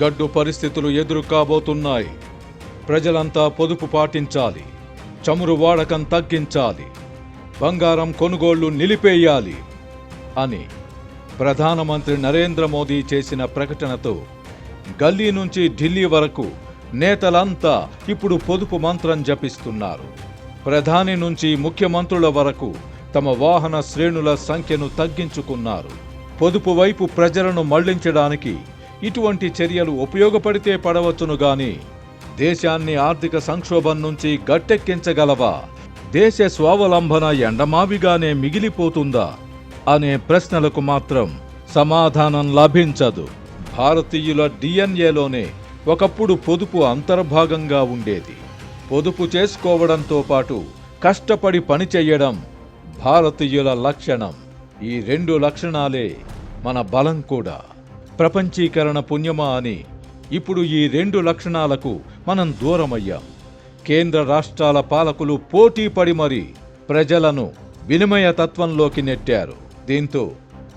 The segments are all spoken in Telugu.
గడ్డు పరిస్థితులు ఎదురు కాబోతున్నాయి. ప్రజలంతా పొదుపు పాటించాలి, చమురు వాడకం తగ్గించాలి, బంగారం కొనుగోళ్లు నిలిపేయాలి అని ప్రధానమంత్రి నరేంద్ర మోదీ చేసిన ప్రకటనతో గల్లీ నుంచి ఢిల్లీ వరకు నేతలంతా ఇప్పుడు పొదుపు మంత్రం జపిస్తున్నారు. ప్రధాని నుంచి ముఖ్యమంత్రుల వరకు తమ వాహన శ్రేణుల సంఖ్యను తగ్గించుకున్నారు. పొదుపు వైపు ప్రజలను మళ్లించడానికి ఇటువంటి చర్యలు ఉపయోగపడితే పడవచ్చును గాని దేశాన్ని ఆర్థిక సంక్షోభం నుంచి గట్టెక్కించగలవా? దేశ స్వావలంబన ఎండమావిగానే మిగిలిపోతుందా అనే ప్రశ్నలకు మాత్రం సమాధానం లభించదు. భారతీయుల డిఎన్ఏలోనే ఒకప్పుడు పొదుపు అంతర్భాగంగా ఉండేది. పొదుపు చేసుకోవడంతో పాటు కష్టపడి పనిచేయడం భారతీయుల లక్షణం. ఈ రెండు లక్షణాలే మన బలం కూడా. ప్రపంచీకరణ పుణ్యమా అని ఇప్పుడు ఈ రెండు లక్షణాలకు మనం దూరమయ్యాం. కేంద్ర రాష్ట్రాల పాలకులు పోటీ పడి మరీ ప్రజలను వినిమయ తత్వంలోకి నెట్టారు. దీంతో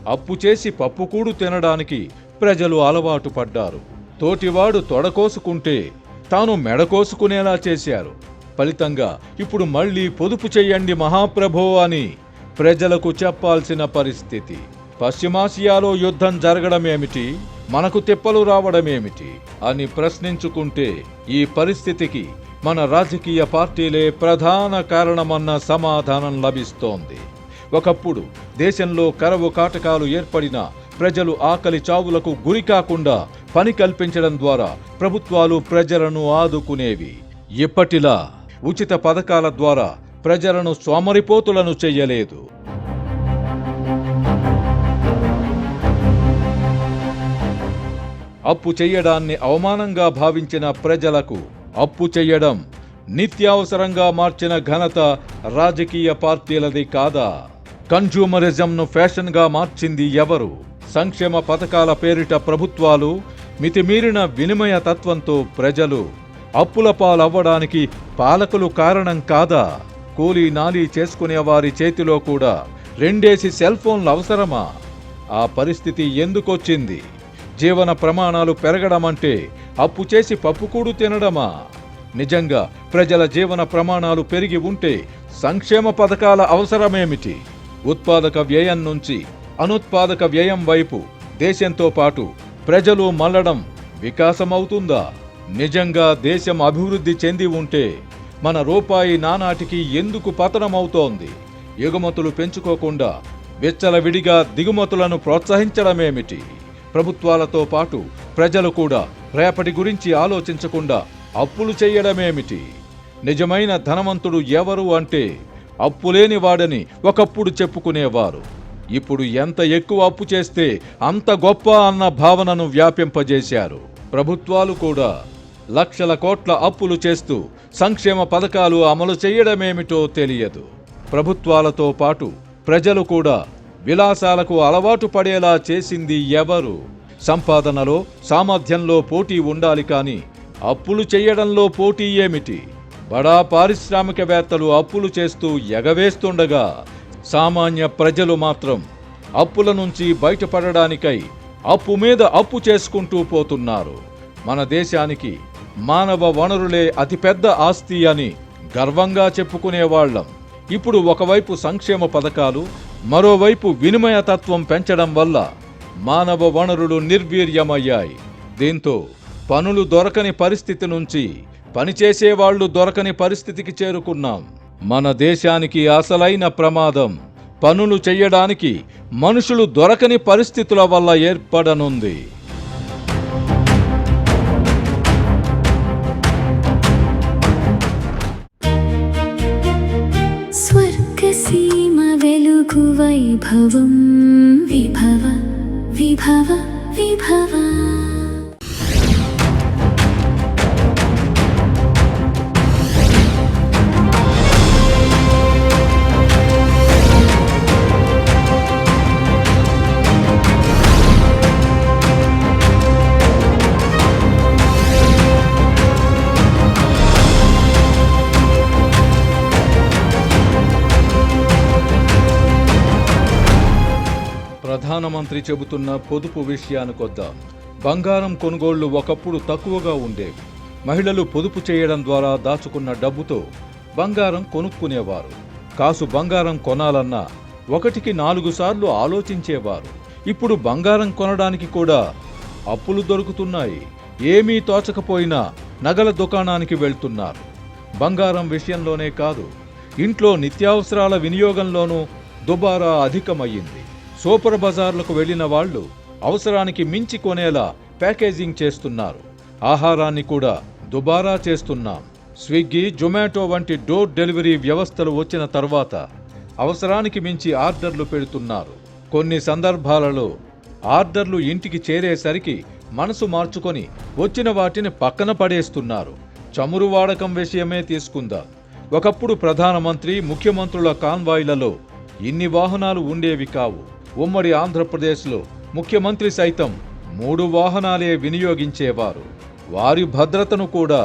అప్పు చేసి పప్పుకూడు తినడానికి ప్రజలు అలవాటు పడ్డారు. తోటివాడు తొడకోసుకుంటే తాను మెడకోసుకునేలా చేశారు. ఫలితంగా ఇప్పుడు మళ్లీ పొదుపు చెయ్యండి మహాప్రభో అని ప్రజలకు చెప్పాల్సిన పరిస్థితి. పశ్చిమాసియాలో యుద్ధం జరగడమేమిటి, మనకు తిప్పలు రావడమేమిటి అని ప్రశ్నించుకుంటే ఈ పరిస్థితికి మన రాజకీయ పార్టీలే ప్రధాన కారణమన్న సమాధానం లభిస్తోంది. ఒకప్పుడు దేశంలో కరువు కాటకాలు ఏర్పడినా ప్రజలు ఆకలి చావులకు గురి కాకుండా పని కల్పించడం ద్వారా ప్రభుత్వాలు ప్రజలను ఆదుకునేవి. ఇప్పటిలా ఉచిత పథకాల ద్వారా ప్రజలను సోమరిపోతులను చెయ్యలేదు. అప్పు చెయ్యడాన్ని అవమానంగా భావించిన ప్రజలకు అప్పు చెయ్యడం నిత్యావసరంగా మార్చిన ఘనత రాజకీయ పార్టీలది కాదా? కన్జ్యూమరిజంను ఫ్యాషన్గా మార్చింది ఎవరు? సంక్షేమ పథకాల పేరిట ప్రభుత్వాలు మితిమీరిన వినిమయ తత్వంతో ప్రజలు అప్పుల పాలవ్వడానికి పాలకులు కారణం కాదా? కూలీ నాలీ చేసుకునే వారి చేతిలో కూడా రెండేసి సెల్ ఫోన్లు అవసరమా? ఆ పరిస్థితి ఎందుకొచ్చింది? జీవన ప్రమాణాలు పెరగడమంటే అప్పు చేసి పప్పుకూడు తినడమా? నిజంగా ప్రజల జీవన ప్రమాణాలు పెరిగి ఉంటే సంక్షేమ పథకాల అవసరమేమిటి? ఉత్పాదక వ్యయం నుంచి అనుత్పాదక వ్యయం వైపు దేశంతో పాటు ప్రజలు మళ్లడం వికాసమవుతుందా? నిజంగా దేశం అభివృద్ధి చెంది ఉంటే మన రూపాయి నానాటికి ఎందుకు పతనమవుతోంది? ఎగుమతులు పెంచుకోకుండా విచ్చలవిడిగా దిగుమతులను ప్రోత్సహించడమేమిటి? ప్రభుత్వాలతో పాటు ప్రజలు కూడా రేపటి గురించి ఆలోచించకుండా అప్పులు చేయడమేమిటి? నిజమైన ధనవంతుడు ఎవరు అంటే అప్పులేని వాడని ఒకప్పుడు చెప్పుకునేవారు. ఇప్పుడు ఎంత ఎక్కువ అప్పు చేస్తే అంత గొప్ప అన్న భావనను వ్యాపింపజేశారు. ప్రభుత్వాలు కూడా లక్షల కోట్ల అప్పులు చేస్తూ సంక్షేమ పథకాలు అమలు చేయడమేమిటో తెలియదు. ప్రభుత్వాలతో పాటు ప్రజలు కూడా విలాసాలకు అలవాటు పడేలా చేసింది ఎవరు? సంపాదనలో సామర్థ్యంలో పోటీ ఉండాలి కానీ అప్పులు చేయడంలో పోటీ ఏమిటి? బడా పారిశ్రామికవేత్తలు అప్పులు చేస్తూ ఎగవేస్తుండగా సామాన్య ప్రజలు మాత్రం అప్పుల నుంచి బయటపడడానికై అప్పు మీద అప్పు చేసుకుంటూ పోతున్నారు. మన దేశానికి మానవ వనరులే అతిపెద్ద ఆస్తి అని గర్వంగా చెప్పుకునేవాళ్లం. ఇప్పుడు ఒకవైపు సంక్షేమ పథకాలు, మరోవైపు వినిమయ తత్వం పెంచడం వల్ల మానవ వనరులు నిర్వీర్యమయ్యాయి. దీంతో పనులు దొరకని పరిస్థితి నుంచి పనిచేసేవాళ్లు దొరకని పరిస్థితికి చేరుకున్నాం. మన దేశానికి అసలైన ప్రమాదం పనులు చెయ్యడానికి మనుషులు దొరకని పరిస్థితుల వల్ల ఏర్పడనుంది. స్వర్గసీమ వెలుగు వైభవం విభవ విభవ విభవ. ప్రధానమంత్రి చెబుతున్న పొదుపు విషయానికొద్దాం. బంగారం కొనుగోళ్లు ఒకప్పుడు తక్కువగా ఉండేవి. మహిళలు పొదుపు చేయడం ద్వారా దాచుకున్న డబ్బుతో బంగారం కొనుక్కునేవారు. కాసు బంగారం కొనాలన్నా 1కి 4 సార్లు ఆలోచించేవారు. ఇప్పుడు బంగారం కొనడానికి కూడా అప్పులు దొరుకుతున్నాయి. ఏమీ తోచకపోయినా నగల దుకాణానికి వెళ్తున్నారు. బంగారం విషయంలోనే కాదు, ఇంట్లో నిత్యావసరాల వినియోగంలోనూ దుబారా అధికమయ్యింది. సూపర్ బజార్లకు వెళ్లిన వాళ్లు అవసరానికి మించి కొనేలా ప్యాకేజింగ్ చేస్తున్నారు. ఆహారాన్ని కూడా దుబారా చేస్తున్నాం. స్విగ్గీ, జొమాటో వంటి డోర్ డెలివరీ వ్యవస్థలు వచ్చిన తర్వాత అవసరానికి మించి ఆర్డర్లు పెడుతున్నారు. కొన్ని సందర్భాలలో ఆర్డర్లు ఇంటికి చేరేసరికి మనసు మార్చుకొని వచ్చిన వాటిని పక్కన పడేస్తున్నారు. చమురు వాడకం విషయమే తీసుకుందాం. ఒకప్పుడు ప్రధానమంత్రి, ముఖ్యమంత్రుల కాన్వాయ్లలో ఇన్ని వాహనాలు ఉండేవి కావు. ఉమ్మడి ఆంధ్రప్రదేశ్లో ముఖ్యమంత్రి సైతం 3 వాహనాలే వినియోగించేవారు. వారి భద్రతను కూడా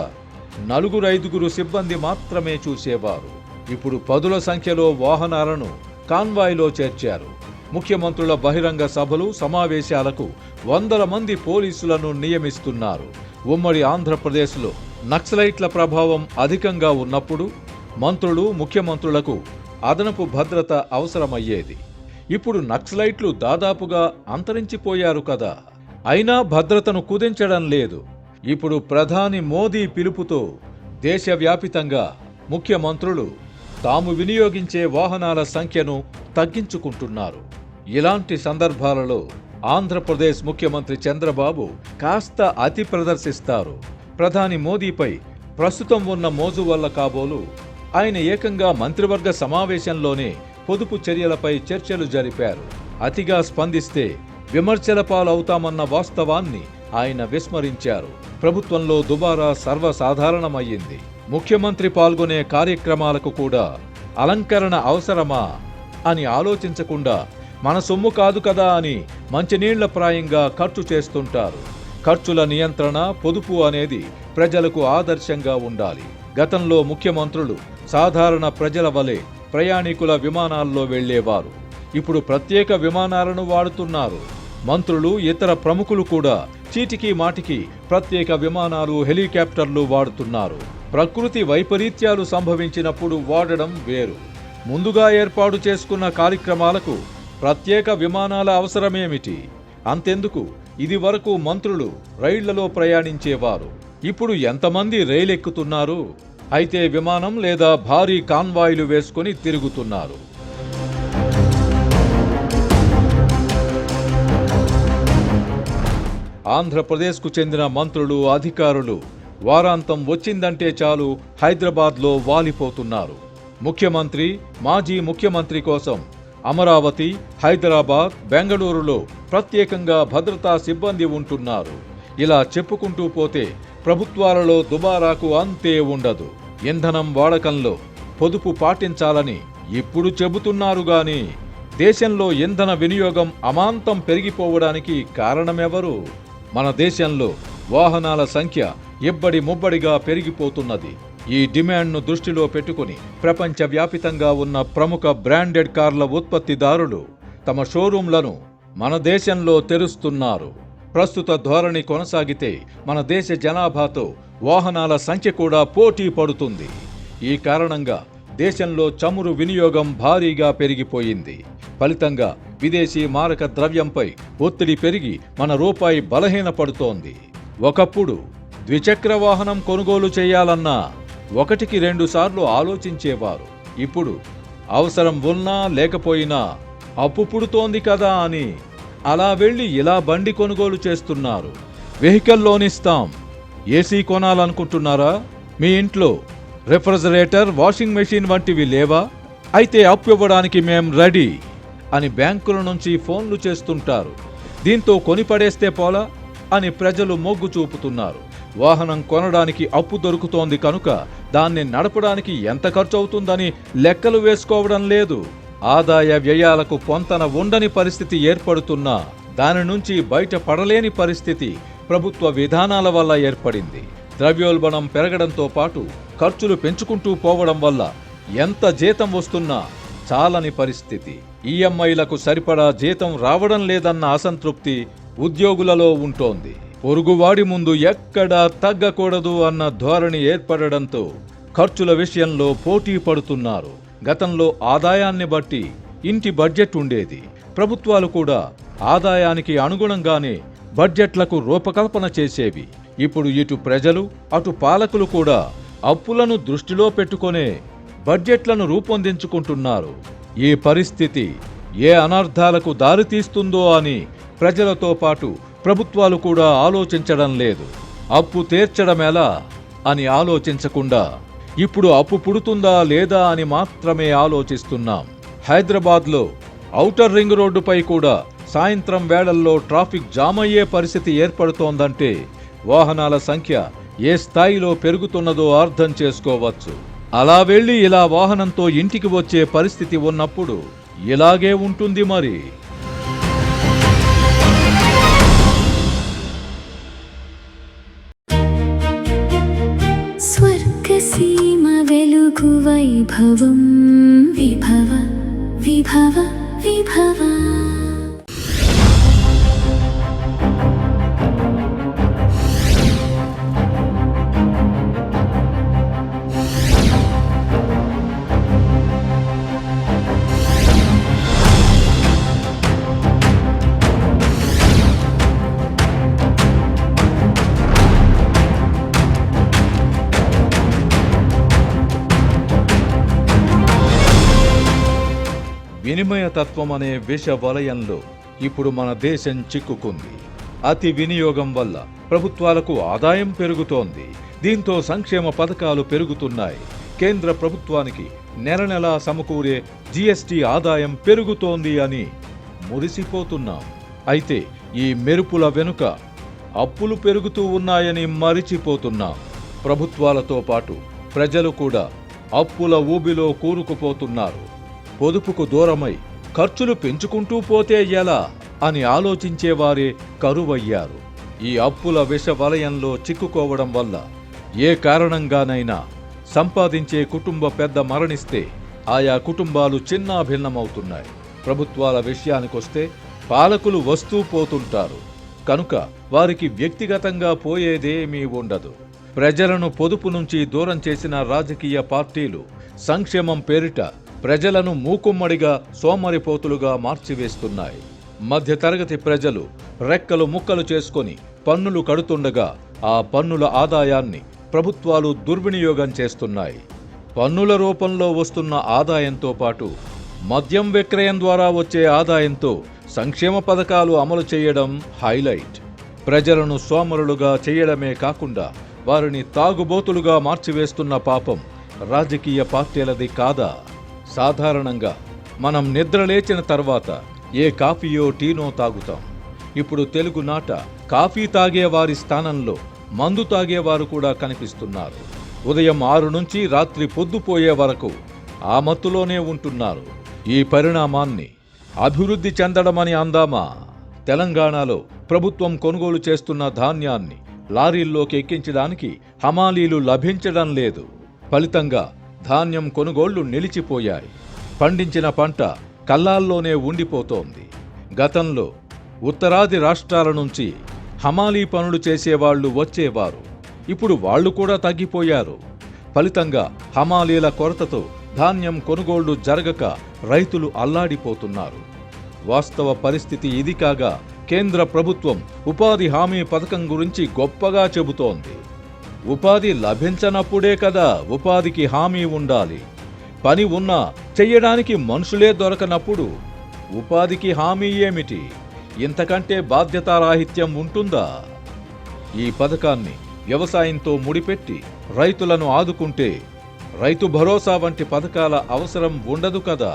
4-5 సిబ్బంది మాత్రమే చూసేవారు. ఇప్పుడు 10ల సంఖ్యలో వాహనాలను కాన్వాయ్లో చేర్చారు. ముఖ్యమంత్రుల బహిరంగ సభలు, సమావేశాలకు 100 మంది పోలీసులను నియమిస్తున్నారు. ఉమ్మడి ఆంధ్రప్రదేశ్లో నక్సలైట్ల ప్రభావం అధికంగా ఉన్నప్పుడు మంత్రులు, ముఖ్యమంత్రులకు అదనపు భద్రత అవసరమయ్యేది. ఇప్పుడు నక్సలైట్లు దాదాపుగా అంతరించిపోయారు కదా. అయినా భద్రతను కుదించడం లేదు. ఇప్పుడు ప్రధాని మోదీ పిలుపుతో దేశవ్యాపితంగా ముఖ్యమంత్రులు తాము వినియోగించే వాహనాల సంఖ్యను తగ్గించుకుంటున్నారు. ఇలాంటి సందర్భాలలో ఆంధ్రప్రదేశ్ ముఖ్యమంత్రి చంద్రబాబు కాస్త అతి ప్రదర్శిస్తారు. ప్రధాని మోదీపై ప్రస్తుతం ఉన్న మోజు వల్ల కాబోలు ఆయన ఏకంగా మంత్రివర్గ సమావేశంలోనే పొదుపు చర్యలపై చర్చలు జరిపారు. అతిగా స్పందిస్తే విమర్శల పాలవుతామన్న వాస్తవాన్ని ఆయన విస్మరించారు. ప్రభుత్వంలో దుబారా సర్వసాధారణమయ్యింది. ముఖ్యమంత్రి పాల్గొనే కార్యక్రమాలకు కూడా అలంకరణ అవసరమా అని ఆలోచించకుండా మన సొమ్ము కాదు కదా అని మంచినీళ్ల ప్రాయంగా ఖర్చు చేస్తుంటారు. ఖర్చుల నియంత్రణ, పొదుపు అనేది ప్రజలకు ఆదర్శంగా ఉండాలి. గతంలో ముఖ్యమంత్రులు సాధారణ ప్రజల వలె ప్రయాణికుల విమానాల్లో వెళ్లేవారు. ఇప్పుడు ప్రత్యేక విమానాలను వాడుతున్నారు. మంత్రులు, ఇతర ప్రముఖులు కూడా చీటికి మాటికి ప్రత్యేక విమానాలు, హెలికాప్టర్లు వాడుతున్నారు. ప్రకృతి వైపరీత్యాలు సంభవించినప్పుడు వాడడం వేరు. ముందుగా ఏర్పాటు చేసుకున్న కార్యక్రమాలకు ప్రత్యేక విమానాల అవసరమేమిటి? అంతెందుకు, ఇది వరకు మంత్రులు రైళ్లలో ప్రయాణించేవారు. ఇప్పుడు ఎంతమంది రైలెక్కుతున్నారు? అయితే విమానం లేదా భారీ కాన్వాయ్లు వేసుకుని తిరుగుతున్నారు. ఆంధ్రప్రదేశ్కు చెందిన మంత్రులు, అధికారులు వారాంతం వచ్చిందంటే చాలు హైదరాబాద్లో వాలిపోతున్నారు. ముఖ్యమంత్రి, మాజీ ముఖ్యమంత్రి కోసం అమరావతి, హైదరాబాద్, బెంగళూరులో ప్రత్యేకంగా భద్రతా సిబ్బంది ఉంటున్నారు. ఇలా చెప్పుకుంటూ పోతే ప్రభుత్వాలలో దుబారాకు అంతే ఉండదు. ఇంధనం వాడకంలో పొదుపు పాటించాలని ఇప్పుడు చెబుతున్నారు గాని దేశంలో ఇంధన వినియోగం అమాంతం పెరిగిపోవడానికి కారణమెవరు? మన దేశంలో వాహనాల సంఖ్య ఇబ్బడి ముబ్బడిగా పెరిగిపోతున్నది. ఈ డిమాండ్ను దృష్టిలో పెట్టుకుని ప్రపంచవ్యాపితంగా ఉన్న ప్రముఖ బ్రాండెడ్ కార్ల ఉత్పత్తిదారులు తమ షోరూంలను మన దేశంలో తెరుస్తున్నారు. ప్రస్తుత ధోరణి కొనసాగితే మన దేశ జనాభాతో వాహనాల సంఖ్య కూడా పోటీ పడుతుంది. ఈ కారణంగా దేశంలో చమురు వినియోగం భారీగా పెరిగిపోయింది. ఫలితంగా విదేశీ మారక ద్రవ్యంపై ఒత్తిడి పెరిగి మన రూపాయి బలహీనపడుతోంది. ఒకప్పుడు ద్విచక్ర వాహనం కొనుగోలు చేయాలన్నా 1కి 2 సార్లు ఆలోచించేవారు. ఇప్పుడు అవసరం ఉన్నా లేకపోయినా అప్పు పుడుతోంది కదా అని అలా వెళ్ళి ఇలా బండి కొనుగోలు చేస్తున్నారు. వెహికల్ లోన్ ఇస్తాం, ఏసీ కొనాలనుకుంటున్నారా? మీ ఇంట్లో రెఫ్రిజరేటర్, వాషింగ్ మెషిన్ వంటివి లేవా? అయితే అప్పు ఇవ్వడానికి మేం రెడీ అని బ్యాంకుల నుంచి ఫోన్లు చేస్తుంటారు. దీంతో కొనిపడేస్తే పోలా అని ప్రజలు మొగ్గు చూపుతున్నారు. వాహనం కొనడానికి అప్పు దొరుకుతోంది కనుక దాన్ని నడపడానికి ఎంత ఖర్చు అవుతుందని లెక్కలు వేసుకోవడం లేదు. ఆదాయ వ్యయాలకు పొంతన ఉండని పరిస్థితి ఏర్పడుతున్నా దాని నుంచి బయటపడలేని పరిస్థితి ప్రభుత్వ విధానాల వల్ల ఏర్పడింది. ద్రవ్యోల్బణం పెరగడంతో పాటు ఖర్చులు పెంచుకుంటూ పోవడం వల్ల ఎంత జీతం వస్తున్నా చాలని పరిస్థితి. ఈఎంఐలకు సరిపడా జీతం రావడం లేదన్న అసంతృప్తి ఉద్యోగులలో ఉంటోంది. పొరుగువాడి ముందు ఎక్కడా తగ్గకూడదు అన్న ధోరణి ఏర్పడడంతో ఖర్చుల విషయంలో పోటీ పడుతున్నారు. గతంలో ఆదాయాన్ని బట్టి ఇంటి బడ్జెట్ ఉండేది. ప్రభుత్వాలు కూడా ఆదాయానికి అనుగుణంగానే బడ్జెట్లకు రూపకల్పన చేసేవి. ఇప్పుడు ఇటు ప్రజలు అటు పాలకులు కూడా అప్పులను దృష్టిలో పెట్టుకునే బడ్జెట్లను రూపొందించుకుంటున్నారు. ఈ పరిస్థితి ఏ అనర్థాలకు దారితీస్తుందో అని ప్రజలతో పాటు ప్రభుత్వాలు కూడా ఆలోచించడం లేదు. అప్పు తీర్చడమెలా అని ఆలోచించకుండా ఇప్పుడు అప్పు పుడుతుందా లేదా అని మాత్రమే ఆలోచిస్తున్నాం. హైదరాబాద్లో ఔటర్ రింగ్ రోడ్డుపై కూడా సాయంత్రం వేళల్లో ట్రాఫిక్ జామ్ అయ్యే పరిస్థితి ఏర్పడుతోందంటే వాహనాల సంఖ్య ఏ స్థాయిలో పెరుగుతున్నదో అర్థం చేసుకోవచ్చు. అలా వెళ్ళి ఇలా వాహనంతో ఇంటికి వచ్చే పరిస్థితి ఉన్నప్పుడు ఇలాగే ఉంటుంది మరి. స్వర్గసీమ వెలుగు వైభవం విభవ విభవ విభవ. వినిమయతత్వం అనే విష వలయంలో ఇప్పుడు మన దేశం చిక్కుకుంది. అతి వినియోగం వల్ల ప్రభుత్వాలకు ఆదాయం పెరుగుతోంది. దీంతో సంక్షేమ పథకాలు పెరుగుతున్నాయి. కేంద్ర ప్రభుత్వానికి నెల నెలా సమకూరే జీఎస్టీ ఆదాయం పెరుగుతోంది అని మురిసిపోతున్నాం. అయితే ఈ మెరుపుల వెనుక అప్పులు పెరుగుతూ ఉన్నాయని మరిచిపోతున్నాం. ప్రభుత్వాలతో పాటు ప్రజలు కూడా అప్పుల ఊబిలో కూరుకుపోతున్నారు. పొదుపుకు దూరమై ఖర్చులు పెంచుకుంటూ పోతే ఎలా అని ఆలోచించేవారే కరువయ్యారు. ఈ అప్పుల విష వలయంలో చిక్కుకోవడం వల్ల ఏ కారణంగానైనా సంపాదించే కుటుంబ పెద్ద మరణిస్తే ఆయా కుటుంబాలు చిన్నాభిన్నమవుతున్నాయి. ప్రభుత్వాల విషయానికొస్తే పాలకులు వస్తూ పోతుంటారు కనుక వారికి వ్యక్తిగతంగా పోయేదేమీ ఉండదు. ప్రజలను పొదుపు నుంచి దూరం చేసిన రాజకీయ పార్టీలు సంక్షేమం పేరిట ప్రజలను మూకుమ్మడిగా సోమరిపోతులుగా మార్చివేస్తున్నాయి. మధ్యతరగతి ప్రజలు రెక్కలు ముక్కలు చేసుకొని పన్నులు కడుతుండగా ఆ పన్నుల ఆదాయాన్ని ప్రభుత్వాలు దుర్వినియోగం చేస్తున్నాయి. పన్నుల రూపంలో వస్తున్న ఆదాయంతో పాటు మద్యం విక్రయం ద్వారా వచ్చే ఆదాయంతో సంక్షేమ పథకాలు అమలు చేయడం హైలైట్. ప్రజలను సోమరులుగా చేయడమే కాకుండా వారిని తాగుబోతులుగా మార్చివేస్తున్న పాపం రాజకీయ పార్టీలది కాదా? సాధారణంగా మనం నిద్రలేచిన తర్వాత ఏ కాఫీయో టీనో తాగుతాం. ఇప్పుడు తెలుగునాట కాఫీ తాగేవారి స్థానంలో మందు తాగేవారు కూడా కనిపిస్తున్నారు. ఉదయం 6 నుంచి రాత్రి పొద్దుపోయే వరకు ఆ మత్తులోనే ఉంటున్నారు. ఈ పరిణామాన్ని అభివృద్ధి చెందడమని అందామా? తెలంగాణలో ప్రభుత్వం కొనుగోలు చేస్తున్న ధాన్యాన్ని లారీల్లోకి ఎక్కించడానికి హమాలీలు లభించడం లేదు. ఫలితంగా ధాన్యం కొనుగోళ్లు నిలిచిపోయాయి. పండించిన పంట కల్లాల్లోనే ఉండిపోతోంది. గతంలో ఉత్తరాది రాష్ట్రాల నుంచి హమాలీ పనులు చేసేవాళ్లు వచ్చేవారు. ఇప్పుడు వాళ్లు కూడా తగ్గిపోయారు. ఫలితంగా హమాలీల కొరతతో ధాన్యం కొనుగోళ్లు జరగక రైతులు అల్లాడిపోతున్నారు. వాస్తవ పరిస్థితి ఇది కాగా కేంద్ర ప్రభుత్వం ఉపాధి హామీ పథకం గురించి గొప్పగా చెబుతోంది. ఉపాధి లభించనప్పుడే కదా ఉపాధికి హామీ ఉండాలి. పని ఉన్నా చెయ్యడానికి మనుషులే దొరకనప్పుడు ఉపాధికి హామీ ఏమిటి? ఇంతకంటే బాధ్యతారాహిత్యం ఉంటుందా? ఈ పథకాన్ని వ్యవసాయంతో ముడిపెట్టి రైతులను ఆదుకుంటే రైతు భరోసా వంటి పథకాల అవసరం ఉండదు కదా.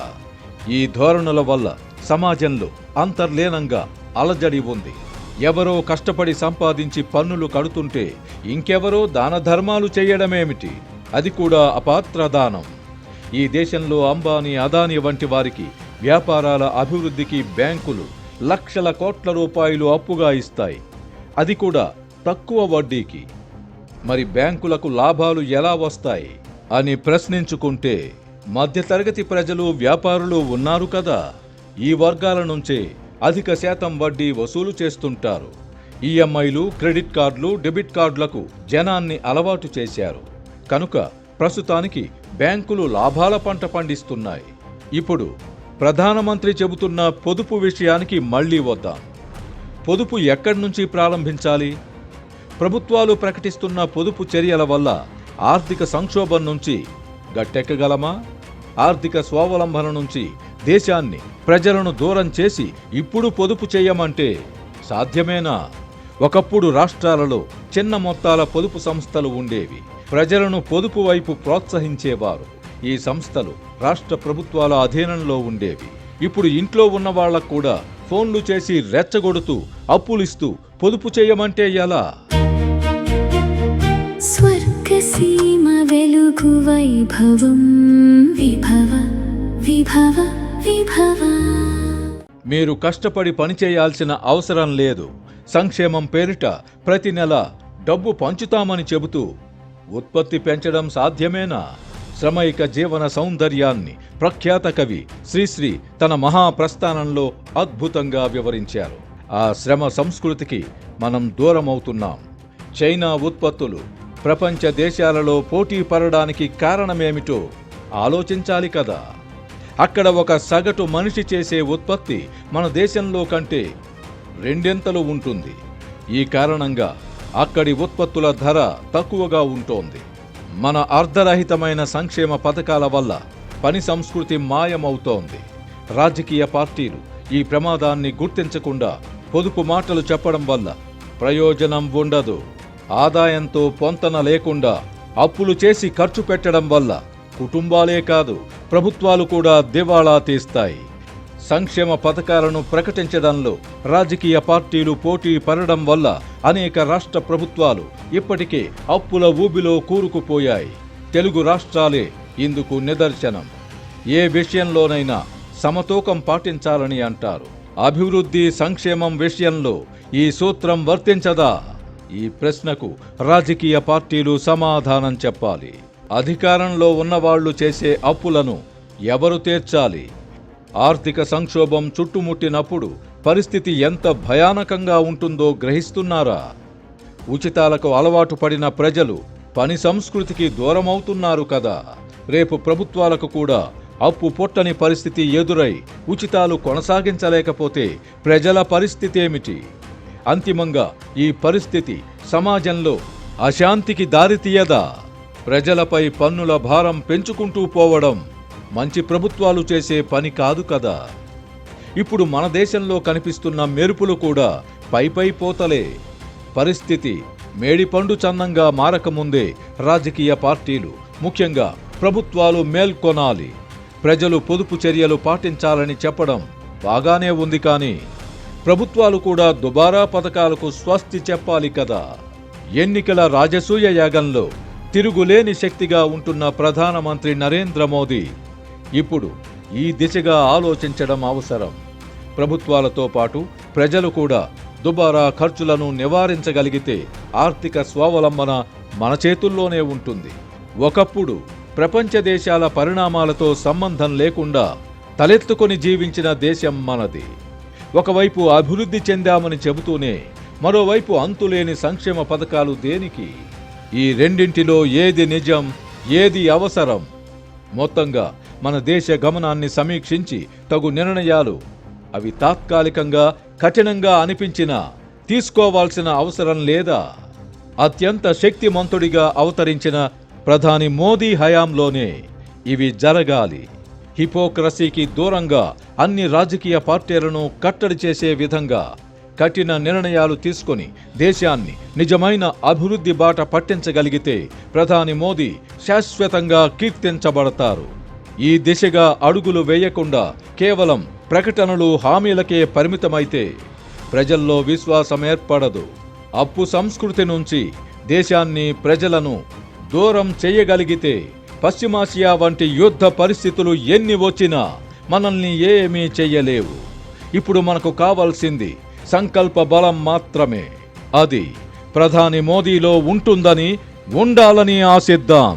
ఈ ధోరణుల వల్ల సమాజంలో అంతర్లీనంగా అలజడి ఉంది. ఎవరో కష్టపడి సంపాదించి పన్నులు కడుతుంటే ఇంకెవరో దాన ధర్మాలు చేయడమేమిటి? అది కూడా అపాత్ర దానం. ఈ దేశంలో అంబానీ, అదానీ వంటి వారికి వ్యాపారాల అభివృద్ధికి బ్యాంకులు లక్షల కోట్ల రూపాయలు అప్పుగా ఇస్తాయి. అది కూడా తక్కువ వడ్డీకి. మరి బ్యాంకులకు లాభాలు ఎలా వస్తాయి అని ప్రశ్నించుకుంటే మధ్యతరగతి ప్రజలు, వ్యాపారులు ఉన్నారు కదా. ఈ వర్గాల నుంచే అధిక శాతం వడ్డీ వసూలు చేస్తుంటారు. ఈఎంఐలు, క్రెడిట్ కార్డులు, డెబిట్ కార్డులకు జనాన్ని అలవాటు చేశారు. కనుక ప్రస్తుతానికి బ్యాంకులు లాభాల పంట పండిస్తున్నాయి. ఇప్పుడు ప్రధానమంత్రి చెబుతున్న పొదుపు విషయానికి మళ్లీ వద్దాం. పొదుపు ఎక్కడి నుంచి ప్రారంభించాలి? ప్రభుత్వాలు ప్రకటిస్తున్న పొదుపు చర్యల వల్ల ఆర్థిక సంక్షోభం నుంచి గట్టెక్కగలమా? ఆర్థిక స్వావలంబన నుంచి దేశాన్ని, ప్రజలను దూరం చేసి ఇప్పుడు పొదుపు చేయమంటే సాధ్యమేనా? ఒకప్పుడు రాష్ట్రాలలో చిన్న మొత్తాల పొదుపు సంస్థలు ఉండేవి. ప్రజలను పొదుపు వైపు ప్రోత్సహించేవారు. ఈ సంస్థలు రాష్ట్ర ప్రభుత్వాల అధీనంలో ఉండేవి. ఇప్పుడు ఇంట్లో ఉన్న వాళ్లకు కూడా ఫోన్లు చేసి రెచ్చగొడుతూ అప్పులిస్తూ పొదుపు చేయమంటే ఎలా? స్వర్గసీమ వెలుగు వైభవం విభవ విభవ విభవ. మీరు కష్టపడి పనిచేయాల్సిన అవసరం లేదు. సంక్షేమం పేరిట ప్రతి నెల డబ్బు పంచుతామని చెబుతూ ఉత్పత్తి పెంచడం సాధ్యమేనా? శ్రమైక జీవన సౌందర్యాన్ని ప్రఖ్యాత కవి శ్రీశ్రీ తన మహాప్రస్థానంలో అద్భుతంగా వివరించారు. ఆ శ్రమ సంస్కృతికి మనం దూరమవుతున్నాం. చైనా ఉత్పత్తులు ప్రపంచ దేశాలలో పోటీ పడడానికి కారణమేమిటో ఆలోచించాలి కదా. అక్కడ ఒక సగటు మనిషి చేసే ఉత్పత్తి మన దేశంలో కంటే 2 ఉంటుంది. ఈ కారణంగా అక్కడి ఉత్పత్తుల ధర తక్కువగా ఉంటోంది. మన అర్ధరహితమైన సంక్షేమ పథకాల వల్ల పని సంస్కృతి మాయమవుతోంది. రాజకీయ పార్టీలు ఈ ప్రమాదాన్ని గుర్తించకుండా పొదుపు మాటలు చెప్పడం వల్ల ప్రయోజనం ఉండదు. ఆదాయంతో పొంతన లేకుండా అప్పులు చేసి ఖర్చు పెట్టడం వల్ల కుటుంబాలే కాదు, ప్రభుత్వాలు కూడా దివాళా తీస్తాయి. సంక్షేమ పథకాలను ప్రకటించడంలో రాజకీయ పార్టీలు పోటీ పడడం వల్ల అనేక రాష్ట్ర ప్రభుత్వాలు ఇప్పటికే అప్పుల ఊబిలో కూరుకుపోయాయి. తెలుగు రాష్ట్రాలే ఇందుకు నిదర్శనం. ఏ విషయంలోనైనా సమతూకం పాటించాలని అంటారు. అభివృద్ధి, సంక్షేమం విషయంలో ఈ సూత్రం వర్తించదా? ఈ ప్రశ్నకు రాజకీయ పార్టీలు సమాధానం చెప్పాలి. అధికారంలో ఉన్నవాళ్లు చేసే అప్పులను ఎవరు తీర్చాలి? ఆర్థిక సంక్షోభం చుట్టుముట్టినప్పుడు పరిస్థితి ఎంత భయానకంగా ఉంటుందో గ్రహిస్తున్నారా? ఉచితాలకు అలవాటు పడిన ప్రజలు పని సంస్కృతికి దూరమవుతున్నారు కదా. రేపు ప్రభుత్వాలకు కూడా అప్పు పొట్టని పరిస్థితి ఎదురై ఉచితాలు కొనసాగించలేకపోతే ప్రజల పరిస్థితేమిటి? అంతిమంగా ఈ పరిస్థితి సమాజంలో అశాంతికి దారితీయదా? ప్రజలపై పన్నుల భారం పెంచుకుంటూ పోవడం మంచి ప్రభుత్వాలు చేసే పని కాదు కదా. ఇప్పుడు మన దేశంలో కనిపిస్తున్న మెరుపులు కూడా పై పోతలే. పరిస్థితి మేడిపండు చన్నంగా మారకముందే రాజకీయ పార్టీలు, ముఖ్యంగా ప్రభుత్వాలు మేల్కొనాలి. ప్రజలు పొదుపు చర్యలు పాటించాలని చెప్పడం బాగానే ఉంది, కానీ ప్రభుత్వాలు కూడా దుబారా పథకాలకు స్వస్తి చెప్పాలి కదా. ఎన్నికల రాజసూయ యాగంలో తిరుగులేని శక్తిగా ఉంటున్న ప్రధానమంత్రి నరేంద్ర మోదీ ఇప్పుడు ఈ దిశగా ఆలోచించడం అవసరం. ప్రభుత్వాలతో పాటు ప్రజలు కూడా దుబారా ఖర్చులను నివారించగలిగితే ఆర్థిక స్వావలంబన మన చేతుల్లోనే ఉంటుంది. ఒకప్పుడు ప్రపంచ దేశాల పరిణామాలతో సంబంధం లేకుండా తలెత్తుకొని జీవించిన దేశం మనది. ఒకవైపు అభివృద్ధి చెందామని చెబుతూనే మరోవైపు అంతులేని సంక్షేమ పథకాలు దేనికి? ఈ రెండింటిలో ఏది నిజం, ఏది అవసరం? మొత్తంగా మన దేశ గమనాన్ని సమీక్షించి తగు నిర్ణయాలు, అవి తాత్కాలికంగా కఠినంగా అనిపించినా తీసుకోవాల్సిన అవసరం లేదా? అత్యంత శక్తిమంతుడిగా అవతరించిన ప్రధాని మోదీ హయాంలోనే ఇవి జరగాలి. హిపోక్రసీకి దూరంగా అన్ని రాజకీయ పార్టీలను కట్టడి చేసే విధంగా కఠిన నిర్ణయాలు తీసుకొని దేశాన్ని నిజమైన అభివృద్ధి బాట పట్టించగలిగితే ప్రధాని మోదీ శాశ్వతంగా కీర్తించబడతారు. ఈ దిశగా అడుగులు వేయకుండా కేవలం ప్రకటనలు, హామీలకే పరిమితమైతే ప్రజల్లో విశ్వాసం ఏర్పడదు. అప్పు సంస్కృతి నుంచి దేశాన్ని, ప్రజలను దూరం చేయగలిగితే పశ్చిమాసియా వంటి యుద్ధ పరిస్థితులు ఎన్ని వచ్చినా మనల్ని ఏమీ చెయ్యలేవు. ఇప్పుడు మనకు కావాల్సింది సంకల్ప బలం మాత్రమే. అది ప్రధాని మోదీలో ఉంటుందని, ఉండాలని ఆశిద్దాం.